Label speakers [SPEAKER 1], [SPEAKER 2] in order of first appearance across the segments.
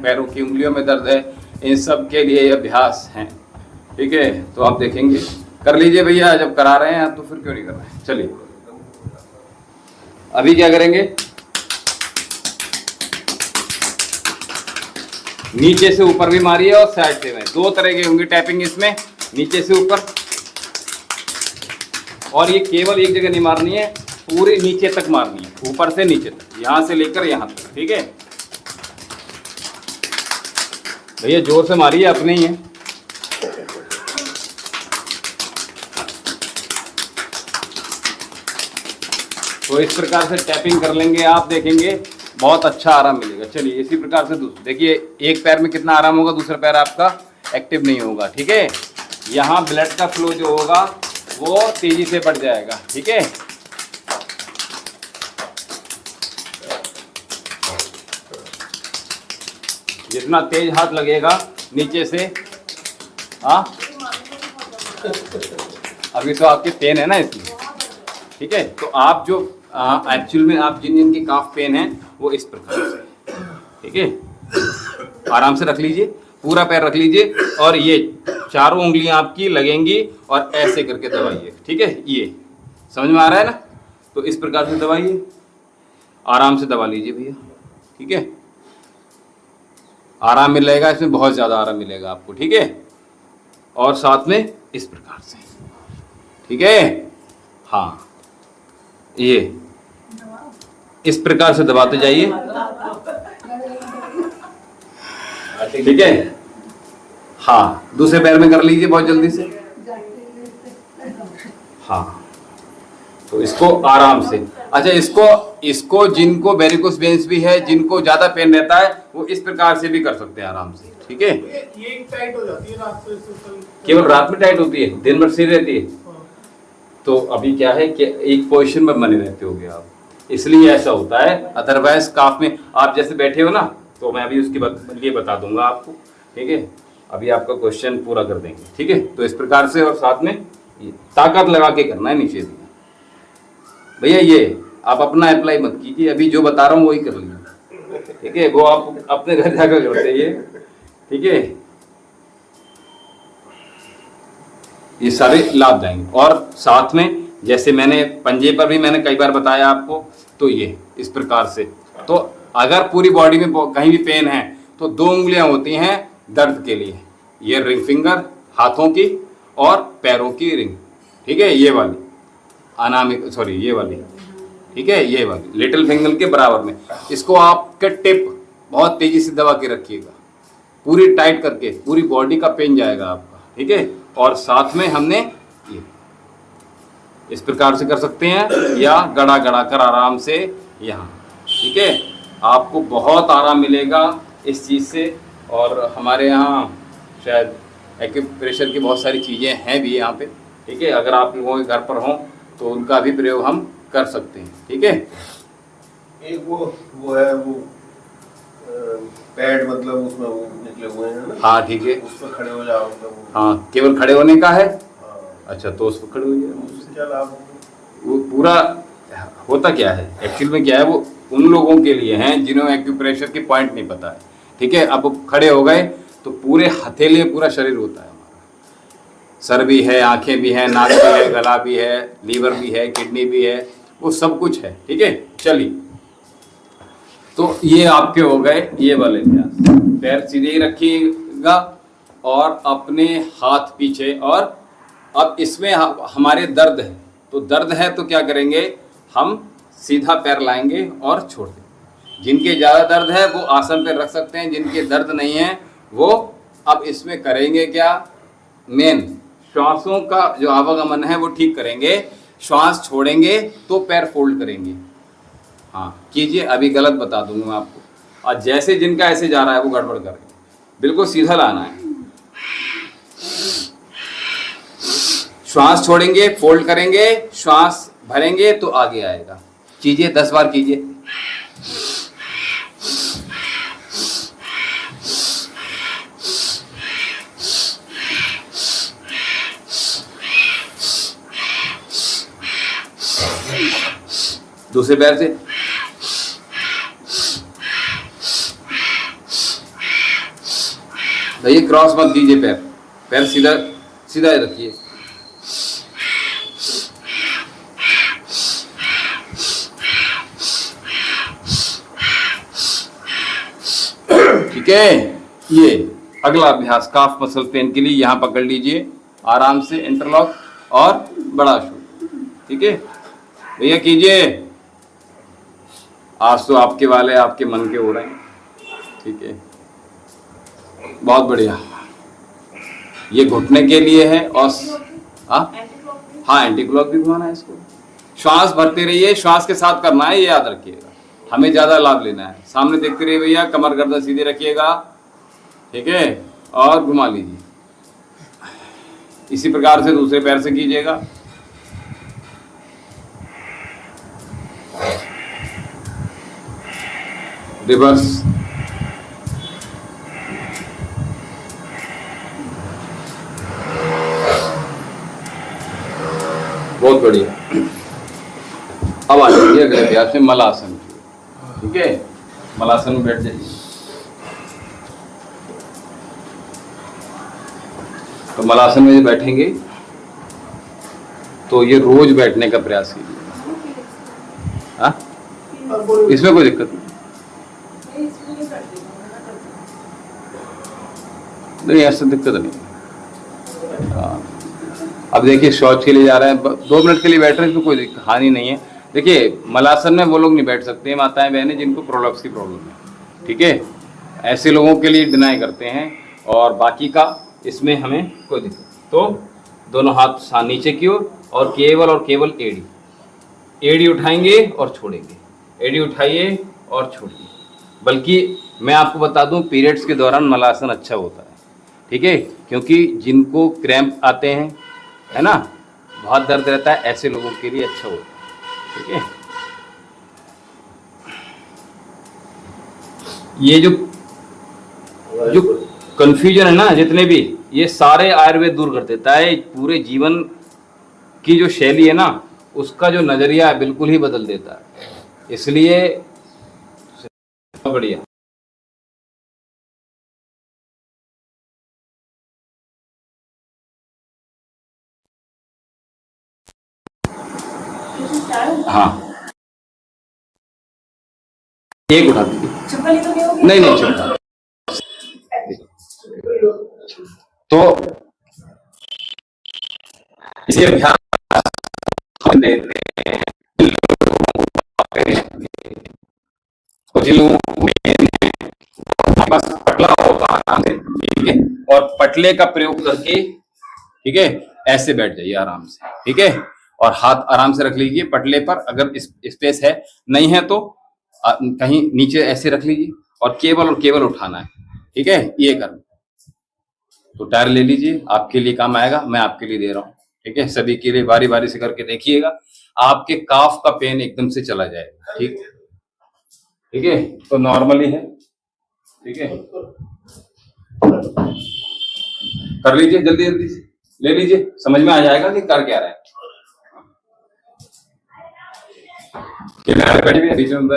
[SPEAKER 1] पैरों की उंगलियों में दर्द है, इन सब के लिए ये अभ्यास हैं। ठीक है, तो आप देखेंगे, कर लीजिए भैया, जब करा रहे हैं तो फिर क्यों नहीं कर रहे हैं। चलिए अभी क्या करेंगे, नीचे से ऊपर भी मारिए और साइड से में, दो तरह की होंगी टैपिंग इसमें, नीचे से ऊपर, और ये केवल एक जगह नहीं मारनी है, पूरे नीचे तक मारनी है, ऊपर से नीचे तक, यहां से लेकर यहां तक। ठीक है भैया, जोर से मारिए, अपने ही है। तो इस प्रकार से टैपिंग कर लेंगे, आप देखेंगे बहुत अच्छा आराम मिलेगा। चलिए इसी प्रकार से देखिए, एक पैर में कितना आराम होगा, दूसरा पैर आपका एक्टिव नहीं होगा। ठीक है, यहाँ ब्लड का फ्लो जो होगा वो तेजी से बढ़ जाएगा। ठीक है, जितना तेज हाथ लगेगा नीचे से, हाँ अभी तो आपके पेन है ना इसलिए। ठीक है, तो आप जो एक्चुअल में आप जिन की काफ पेन है वो इस प्रकार से। ठीक है, आराम से रख लीजिए, पूरा पैर रख लीजिए, और ये चारों उंगलियां आपकी लगेंगी और ऐसे करके दबाइए। ठीक है, ये समझ में आ रहा है ना। तो इस प्रकार से दबाइए, आराम से दबा लीजिए भैया। ठीक है, आराम मिलेगा इसमें, बहुत ज़्यादा आराम मिलेगा आपको। ठीक है, और साथ में इस प्रकार से। ठीक है, हाँ ये इस प्रकार से दबाते जाइए। ठीक है, हाँ दूसरे पैर में कर लीजिए बहुत जल्दी से। हाँ, तो इसको आराम से, अच्छा इसको जिनको वेरिकोस वेन्स भी है, जिनको ज्यादा पेन रहता है, वो इस प्रकार से भी कर सकते हैं आराम से। ठीक है,
[SPEAKER 2] ये टाइट हो जाती है रात से,
[SPEAKER 1] केवल रात में टाइट होती है, दिन भर सही रहती है। तो अभी क्या है कि एक पोजीशन में बने रहते होगे आप, इसलिए ऐसा होता है। अदरवाइज काफ में आप जैसे बैठे हो ना, तो मैं अभी उसके लिए बता दूंगा आपको। ठीक है, अभी आपका क्वेश्चन पूरा कर देंगे। ठीक है, तो इस प्रकार से, और साथ में ताकत लगा के करना है नीचे दिया भैया। ये आप अपना अप्लाई मत कीजिए, अभी जो बता रहा हूँ वही कर लीजिए। ठीक है, वो आप अपने घर जाकर करते ये। ठीक है, ये सारे लाभ जाएंगे। और साथ में जैसे मैंने पंजे पर भी मैंने कई बार बताया आपको, तो ये इस प्रकार से, तो अगर पूरी बॉडी में कहीं भी पेन है तो दो उंगलियां होती हैं दर्द के लिए, ये रिंग फिंगर हाथों की और पैरों की रिंग। ठीक है, ये वाली अनामिक, सॉरी ये वाली। ठीक है, ये वाली लिटिल फिंगर के बराबर में, इसको आपके टिप बहुत तेजी से दबा के रखिएगा, पूरी टाइट करके, पूरी बॉडी का पेन जाएगा आपका। ठीक है, और साथ में हमने ये इस प्रकार से कर सकते हैं, या गड़ा गड़ा कर आराम से यहाँ। ठीक है, आपको बहुत आराम मिलेगा इस चीज़ से। और हमारे यहाँ शायद एक्यूप्रेशर की बहुत सारी चीज़ें हैं भी यहाँ पे। ठीक है, अगर आप लोगों के घर पर हों तो उनका भी प्रयोग हम कर सकते हैं। ठीक है,
[SPEAKER 2] एक वो है वो पैड, मतलब उसमें वो निकले हुए हैं ना।
[SPEAKER 1] हाँ ठीक है,
[SPEAKER 2] उस पर खड़े हो जाओ, मतलब
[SPEAKER 1] हाँ केवल खड़े होने का है।
[SPEAKER 2] हाँ।
[SPEAKER 1] अच्छा, तो उस पर खड़े हो जाए,
[SPEAKER 2] उससे क्या लाभ?
[SPEAKER 1] वो पूरा होता क्या है एक्चुअल में, क्या है वो उन लोगों के लिए हैं जिन्हें एक्यूप्रेशर की पॉइंट नहीं पता है। ठीक है, अब खड़े हो गए तो पूरे हथेली पूरा शरीर होता है हमारा, सर भी है, आंखें भी हैं, नाक भी है, गला भी है, लीवर भी है, किडनी भी है, वो सब कुछ है। ठीक है, चलिए, तो ये आपके हो गए ये वाले अभ्यास। पैर सीधे ही रखिएगा और अपने हाथ पीछे। और अब इसमें हमारे दर्द है, तो दर्द है तो क्या करेंगे, हम सीधा पैर लाएंगे और छोड़ देंगे। जिनके ज़्यादा दर्द है वो आसन पे रख सकते हैं, जिनके दर्द नहीं है वो अब इसमें करेंगे क्या, मेन श्वासों का जो आवागमन है वो ठीक करेंगे। श्वास छोड़ेंगे तो पैर फोल्ड करेंगे। हाँ कीजिए, अभी गलत बता दूंगा मैं आपको। और जैसे जिनका ऐसे जा रहा है वो गड़बड़ करेंगे, बिल्कुल सीधा लाना है। श्वास छोड़ेंगे, फोल्ड करेंगे, श्वास भरेंगे तो आगे आएगा। कीजिए, 10 बार कीजिए। दूसरे पैर से भैया क्रॉस मत कीजिए, पैर पैर सीधा सीधा रखिए। ठीक है, ये अगला अभ्यास काफ मसल पेन के लिए, यहाँ पकड़ लीजिए आराम से इंटरलॉक और बड़ा शू। ठीक है भैया कीजिए, आज तो आपके वाले आपके मन के हो रहे हैं। ठीक है, बहुत बढ़िया। ये घुटने के लिए है और हाँ एंटी क्लॉक भी घुमाना है इसको। श्वास भरते रहिए, श्वास के साथ करना है, ये याद रखिएगा। हमें ज्यादा लाभ लेना है। सामने देखते रहिए भैया, कमर गर्दन सीधे रखिएगा। ठीक है, और घुमा लीजिए। इसी प्रकार से दूसरे पैर से कीजिएगा। रिवर्स। बहुत बढ़िया। अब आ जाइए अगले अभ्यास में मलासन। ठीक है, मलासन में बैठ जाइए। तो मलासन में बैठेंगे तो ये रोज बैठने का प्रयास कीजिए। हाँ, इसमें कोई दिक्कत नहीं, ऐसा दिक्कत नहीं। हाँ, अब देखिए शौच के लिए जा रहे हैं, 2 मिनट के लिए बैठ रहे हैं, इसमें कोई हानि नहीं है। देखिए मलासन में वो लोग नहीं बैठ सकते, माताएं बहनें जिनको प्रोलप्स की प्रॉब्लम है। ठीक है, ऐसे लोगों के लिए डिनाई करते हैं, और बाकी का इसमें हमें कोई दिक्कत। तो दोनों हाथ नीचे की ओर और केवल एड़ी उठाएंगे और छोड़ेंगे, एड़ी उठाइए और छोड़िए। बल्कि मैं आपको बता दूं, पीरियड्स के दौरान मलासन अच्छा होता है। ठीक है, क्योंकि जिनको क्रैम्प आते हैं, है ना, बहुत दर्द रहता है, ऐसे लोगों के लिए अच्छा होता है। ठीक है, ये जो कंफ्यूजन है ना, जितने भी, ये सारे आयुर्वेद दूर कर देता है। पूरे जीवन की जो शैली है ना, उसका जो नजरिया है बिल्कुल ही बदल देता है। इसलिए बढ़िया। हाँ, एक उठा दीजिए। नहीं चलता। तो इसे अभ्यास कुछ लोगों को बस पटला होगा आराम से। ठीक है, और पटले का प्रयोग करके, ठीक है, ऐसे बैठ जाइए आराम से। ठीक है, और हाथ आराम से रख लीजिए पटले पर, अगर स्पेस है, नहीं है तो कहीं नीचे ऐसे रख लीजिए, और केवल उठाना है। ठीक है, ये करना। तो टायर ले लीजिए, आपके लिए काम आएगा, मैं आपके लिए दे रहा हूँ। ठीक है, सभी के लिए बारी बारी से करके देखिएगा, आपके काफ का पेन एकदम से चला जाएगा। ठीक है, तो नॉर्मली है। ठीक है, कर लीजिए, जल्दी जल्दी से ले लीजिए, समझ में आ जाएगा कि कर क्या रहे हैं। बीच में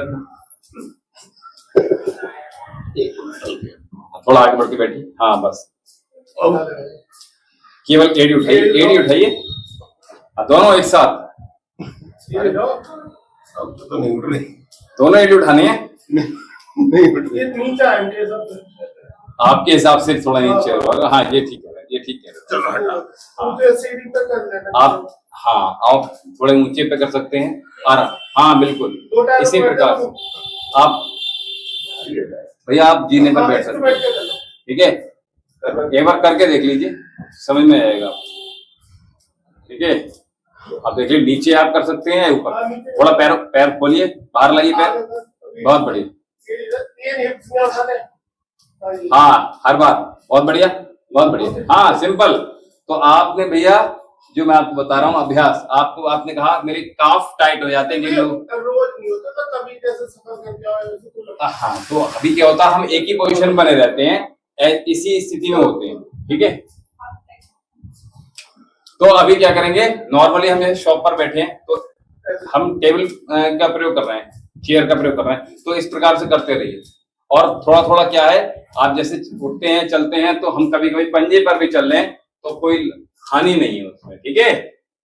[SPEAKER 1] थोड़ा आगे बढ़ के बैठिए। हाँ बस, केवल एड़ी उठाइए, दोनों एक साथ।
[SPEAKER 2] तो नहीं उठ रही,
[SPEAKER 1] दोनों एड़ी उठाने हैं।
[SPEAKER 2] ये नीचा है
[SPEAKER 1] आपके हिसाब से थोड़ा नीचे होगा। हाँ, ये ठीक है, ये ठीक है।
[SPEAKER 2] चलो हटा, सीढ़ी पे कर लेना
[SPEAKER 1] आप। हाँ, आप थोड़े ऊंचे पे कर सकते हैं, और हाँ बिल्कुल इसी प्रकार से आप भैया आप जीने पर बैठ सकते हैं। ठीक है, एक बार करके देख लीजिए, समझ में आएगा। ठीक है, आप देख लीजिए, नीचे आप कर सकते हैं, ऊपर थोड़ा पैर खोलिए, बाहर लाइए पैर। बहुत बढ़िया। हाँ, हर बार बहुत बढ़िया, बहुत बढ़िया। हाँ, सिंपल। तो आपने भैया, जो मैं आपको बता रहा हूँ अभ्यास, आपने कहा मेरे काफ टाइट हो जाते हैं जिन लोग,
[SPEAKER 2] रोज नहीं होता तो कभी जैसे सफर करके आए।
[SPEAKER 1] हाँ, तो अभी क्या होता है, हम एक ही पोजीशन बने रहते हैं, इसी स्थिति में होते हैं। ठीक है, तो अभी क्या करेंगे, नॉर्मली हम शॉप पर बैठे हैं, तो हम टेबल का प्रयोग कर रहे हैं, चेयर का प्रयोग कर रहे हैं, तो इस प्रकार से करते रहिए। और थोड़ा थोड़ा क्या है, आप जैसे उठते हैं चलते हैं तो हम कभी कभी पंजे पर भी चल रहे हैं तो कोई हानि नहीं है उसमें, ठीक है।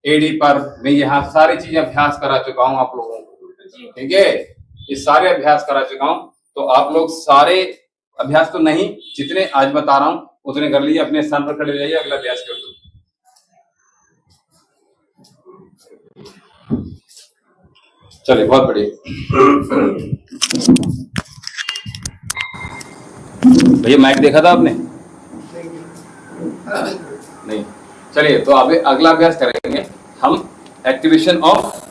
[SPEAKER 1] एडी पर मैं यहाँ सारी चीजें अभ्यास करा चुका हूँ आप लोगों को, ठीक है, ये सारे अभ्यास करा चुका हूँ। तो आप लोग सारे अभ्यास तो नहीं, जितने आज बता रहा हूँ उतने कर लीजिए, अपने स्थान पर खड़े रहिए, अगला अभ्यास कर दो। चलिए, बहुत बढ़िया भैया। माइक देखा था आपने? नहीं। चलिए, तो अभी अगला अभ्यास करेंगे हम, एक्टिवेशन ऑफ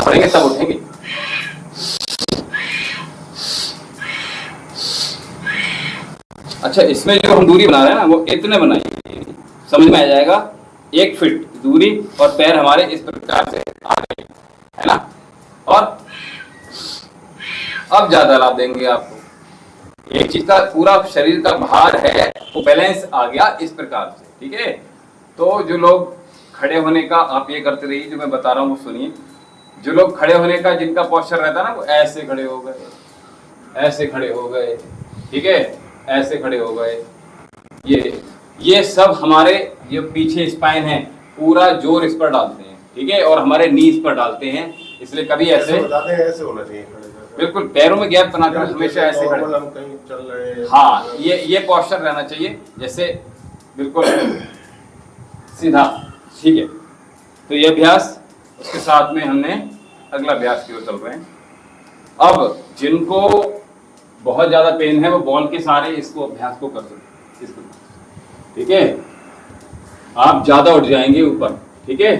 [SPEAKER 1] पढ़ेंगे तब उठेंगे। अच्छा, इसमें जो हम दूरी बना रहे हैं ना वो इतने बनाइए, समझ में आ जाएगा। 1 फीट दूरी और पैर हमारे इस प्रकार से आ गए, है ना। और अब ज्यादा लाभ देंगे आपको, एक चीज का पूरा शरीर का भार है वो बैलेंस आ गया इस प्रकार से, ठीक है। तो जो लोग खड़े होने का आप ये करते रहिए, जो मैं बता रहा हूँ वो सुनिए। जो लोग खड़े होने का जिनका पोस्चर रहता है ना, वो ऐसे खड़े हो गए, ऐसे खड़े हो गए, ठीक है, ऐसे खड़े हो गए। ये सब हमारे जो पीछे स्पाइन है पूरा जोर इस पर डालते हैं, ठीक है, और हमारे नीज पर डालते हैं। इसलिए कभी ऐसे
[SPEAKER 2] बताते हैं, ऐसे होना चाहिए,
[SPEAKER 1] बिल्कुल पैरों में गैप बनाकर हमेशा ऐसे खड़े।
[SPEAKER 2] हम कहीं चल रहे हैं,
[SPEAKER 1] हाँ, ये पोस्चर रहना चाहिए, जैसे बिल्कुल सीधा, ठीक है। तो ये अभ्यास, उसके साथ में हमने अगला अभ्यास की ओर चल रहे हैं। अब जिनको बहुत ज्यादा पेन है वो बॉल के सहारे इसको अभ्यास को कर सकते हैं, ठीक है। आप ज्यादा उठ जाएंगे ऊपर, ठीक है,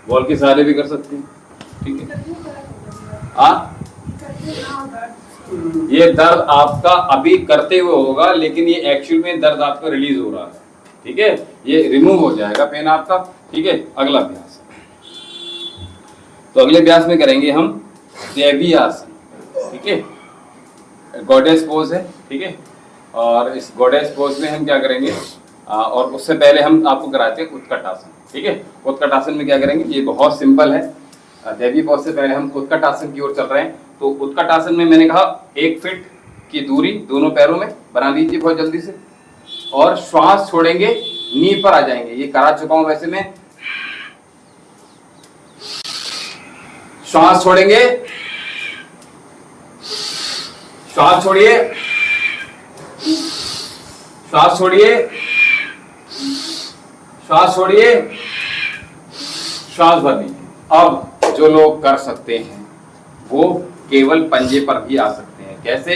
[SPEAKER 1] बॉल के सहारे भी कर सकते हैं, ठीक है। ये दर्द आपका अभी करते हुए होगा, लेकिन ये एक्चुअल में दर्द आपका रिलीज हो रहा है, ठीक है, ये रिमूव हो जाएगा पेन आपका, ठीक है। अगला अभ्यास, तो अगले अभ्यास में करेंगे हम देवी आसन, ठीक है, गॉडेस पोज है, ठीक है। और इस गॉडेस पोज में हम क्या करेंगे, और उससे पहले हम आपको कराते हैं उत्कट आसन, ठीक है। उत्कट आसन में क्या करेंगे, ये बहुत सिंपल है। देवी पोज से पहले हम उत्कट आसन की ओर चल रहे हैं। तो उत्कट आसन में मैंने कहा 1 फीट की दूरी दोनों पैरों में बना लीजिए बहुत जल्दी से, और श्वास छोड़ेंगे, नी पर आ जाएंगे। ये करा चुका हूं वैसे मैं। श्वास छोड़ेंगे, श्वास छोड़िए, श्वास छोड़िए, श्वास छोड़िए, श्वास भर लीजिए। अब जो लोग कर सकते हैं वो केवल पंजे पर भी आ सकते हैं। कैसे?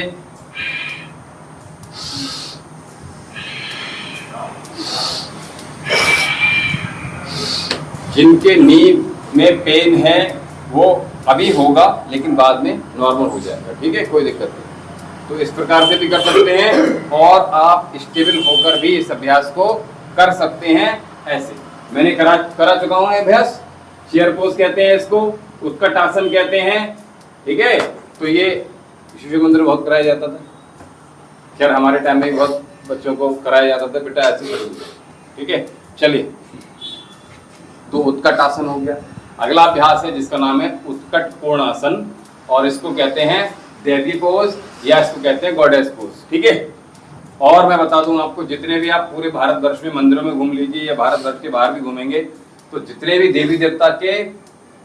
[SPEAKER 1] जिनके नी में पेन है वो अभी होगा, लेकिन बाद में नॉर्मल हो जाएगा, ठीक है, कोई दिक्कत नहीं। तो इस प्रकार से भी कर सकते हैं, और आप स्टेबल होकर भी इस अभ्यास को कर सकते हैं। ऐसे मैंने करा चुका हूं अभ्यास। चेयर पोज कहते हैं इसको, उत्कट आसन कहते हैं, ठीक है। तो ये शिशु मंदिर बहुत कराया जाता था, खैर हमारे टाइम में बहुत बच्चों को कराया जाता था, बेटा ऐसे करो, ठीक है। चलिए, तो उत्कट आसन हो गया। अगला अभ्यास है जिसका नाम है उत्कट कोण आसन, और इसको कहते हैं देवी पोज, या इसको कहते हैं गॉडेस पोज, ठीक है। और मैं बता दूं आपको, जितने भी आप पूरे भारतवर्ष में मंदिरों में घूम लीजिए या भारतवर्ष के बाहर भी घूमेंगे, तो जितने भी देवी देवता के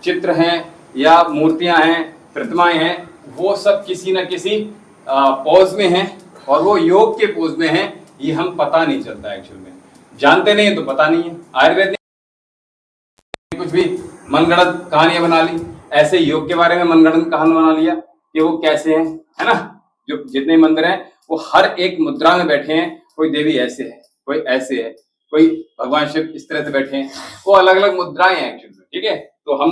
[SPEAKER 1] चित्र हैं या मूर्तियां हैं, प्रतिमाएं हैं, वो सब किसी न किसी पोज में हैं, और वो योग के पोज में हैं। ये हम पता नहीं चलता एक्चुअल में, जानते नहीं है तो पता नहीं है। आयुर्वेद ने कुछ भी मनगढ़ंत कहानियां बना ली, ऐसे योग के बारे में मनगढ़ंत कहानी बना लिया कि वो कैसे हैं, है ना। जो जितने मंदिर हैं वो हर एक मुद्रा में बैठे हैं, कोई देवी ऐसे है, कोई ऐसे है, कोई भगवान शिव इस तरह से बैठे हैं, वो अलग अलग मुद्राएं हैं एक्चुअली, ठीक है। तो हम,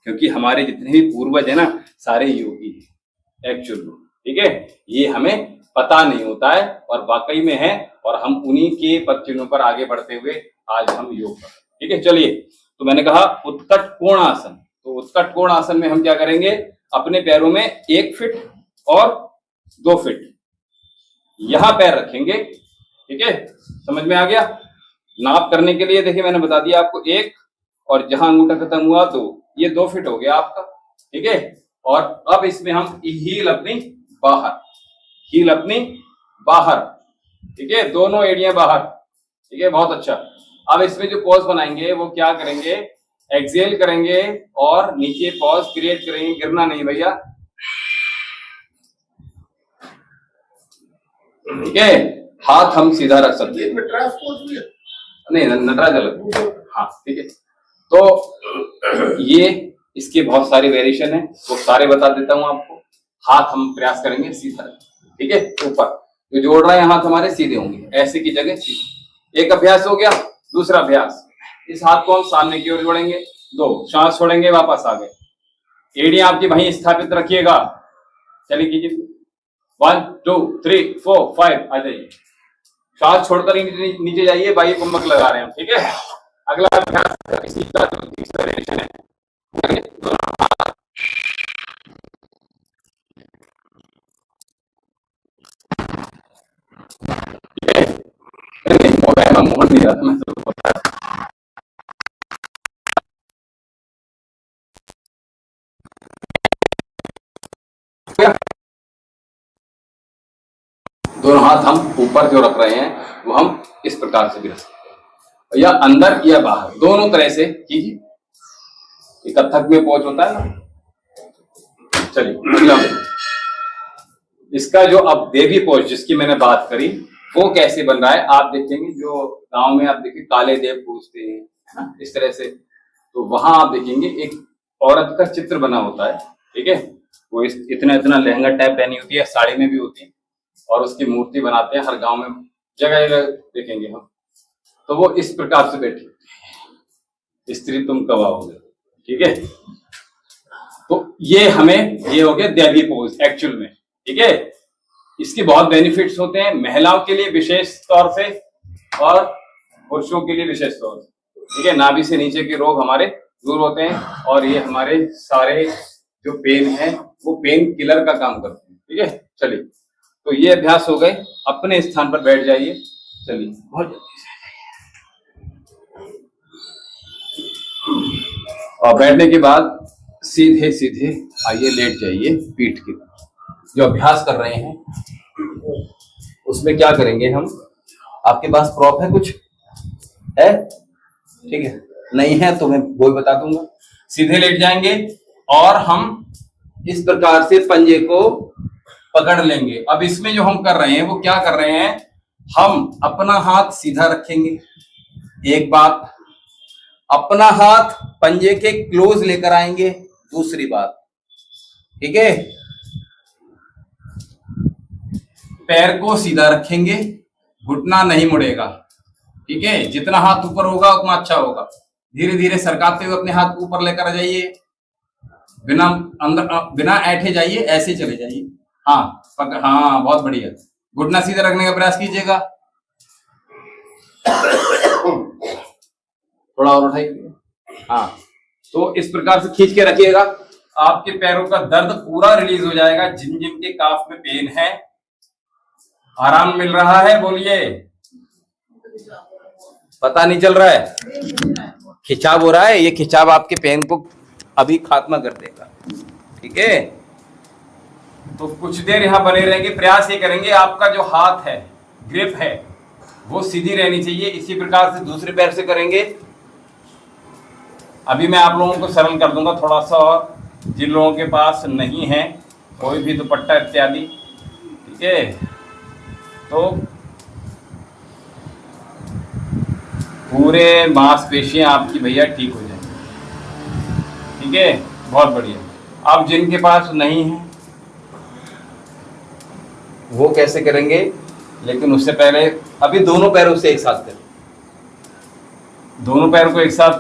[SPEAKER 1] क्योंकि हमारे जितने भी पूर्वज है ना, सारे योगी हैं एक्चुअल में, ठीक है। ये हमें पता नहीं होता है, और वाकई में है, और हम उन्हीं के पद चिन्हों पर आगे बढ़ते हुए आज हम योग कर रहे हैं, ठीक है। चलिए, तो मैंने कहा उत्कट कोण आसन। तो उत्कट कोण आसन में हम क्या करेंगे, अपने पैरों में 1 फीट और 2 फीट यहां पैर रखेंगे, ठीक है, समझ में आ गया। नाप करने के लिए देखिए मैंने बता दिया आपको, 1 और जहां अंगूठा खत्म हुआ 2, ये 2 फिट हो गया आपका, ठीक है। और अब इसमें हम हील अपनी बाहर, हील अपनी बाहर, ठीक है, दोनों एड़ियां बाहर, ठीक है, बहुत अच्छा। अब इसमें जो पॉज बनाएंगे वो क्या करेंगे, एक्सेल करेंगे और नीचे पॉज क्रिएट करेंगे, गिरना नहीं भैया, ठीक है। हाथ हम सीधा रख सकते हैं,
[SPEAKER 2] नटराज पोज भी है।
[SPEAKER 1] नहीं नटराज अलग, हाँ ठीक है। तो ये इसके बहुत सारे वेरिएशन है, वो सारे बता देता हूं आपको। हाथ हम प्रयास करेंगे सीधा, ठीक है, ऊपर जो जोड़ रहे हैं हाथ हमारे सीधे होंगे, ऐसे की जगह सीधे। एक अभ्यास हो गया। दूसरा अभ्यास, इस हाथ को हम सामने की ओर जोड़ेंगे, 2 सांस छोड़ेंगे, वापस आ गए, एड़ी आपकी वहीं स्थापित रखिएगा। चलिए कीजिए, 1 2 3 4 5, आ जाइए, सांस छोड़कर ही नीचे जाइए, बाह्य कुंभक लगा रहे हैं, ठीक है। अगला अभ्यास इसी का जो तीसरा वेरिएशन है, मोहन नहीं रहा था मैं तो बता। दोनों हाथ हम ऊपर जो रख रहे हैं वो हम इस प्रकार से भी रख सकते हैं, या अंदर या बाहर, दोनों तरह से कीजिए। ये कथक में पोज होता है ना। चलिए अगला, इसका जो अब बेबी पोज जिसकी मैंने बात करी वो कैसे बन रहा है आप देखेंगे। जो गांव में आप देखिए काले देव पूजते हैं, है ना, इस तरह से, तो वहां आप देखेंगे एक औरत का चित्र बना होता है, ठीक है। वो इतना इतना लहंगा टाइप पहनी होती है, साड़ी में भी होती है, और उसकी मूर्ति बनाते हैं हर गांव में, जगह जगह देखेंगे हम। तो वो इस प्रकार से बैठी होती है, स्त्री तुम कब आओगे, ठीक है। तो ये हमें, ये हो गया देवी पोज एक्चुअल में, ठीक है। इसके बहुत बेनिफिट्स होते हैं, महिलाओं के लिए विशेष तौर से और पुरुषों के लिए विशेष तौर से, ठीक है। नाभि से नीचे के रोग हमारे दूर होते हैं, और ये हमारे सारे जो पेन है वो पेन किलर का काम करते हैं, ठीक है। चलिए, तो ये अभ्यास हो गए, अपने स्थान पर बैठ जाइए। चलिए बहुत जल्दी से, और बैठने के बाद सीधे सीधे आइए, लेट जाइए पीठ के। जो अभ्यास कर रहे हैं उसमें क्या करेंगे हम, आपके पास प्रॉप है कुछ है, ठीक है, नहीं है तो मैं वो बता दूंगा। सीधे लेट जाएंगे और हम इस प्रकार से पंजे को पकड़ लेंगे। अब इसमें जो हम कर रहे हैं वो क्या कर रहे हैं, हम अपना हाथ सीधा रखेंगे, एक बात, अपना हाथ पंजे के क्लोज लेकर आएंगे, दूसरी बात, ठीक है। पैर को सीधा रखेंगे, घुटना नहीं मुड़ेगा, ठीक है। जितना हाथ ऊपर होगा उतना अच्छा होगा। धीरे धीरे सरकाते हुए अपने हाथ ऊपर लेकर आ जाइए, बिना अंदर बिना ऐठे जाइए, ऐसे चले जाइए। हाँ हाँ, बहुत बढ़िया। घुटना सीधा रखने का प्रयास कीजिएगा, थोड़ा और उठाइए। हाँ, तो इस प्रकार से खींच के रखिएगा, आपके पैरों का दर्द पूरा रिलीज हो जाएगा। जिन जिन के काफ में पेन है, आराम मिल रहा है, बोलिए। पता नहीं चल रहा है, खिंचाव हो रहा है, ये खिंचाव आपके पेन को अभी खात्मा कर देगा, ठीक है। तो कुछ देर यहाँ बने रहेंगे, प्रयास ये करेंगे आपका जो हाथ है, ग्रिप है, वो सीधी रहनी चाहिए। इसी प्रकार से दूसरे पैर से करेंगे। अभी मैं आप लोगों को सरल कर दूंगा थोड़ा सा, और जिन लोगों के पास नहीं है कोई भी दुपट्टा इत्यादि, ठीक है, तो पूरे मांसपेशियां आपकी भैया ठीक हो जाएंगी, ठीक है, बहुत बढ़िया। अब जिनके पास नहीं है वो कैसे करेंगे, लेकिन उससे पहले अभी दोनों पैरों से एक साथ करें, दोनों पैरों को एक साथ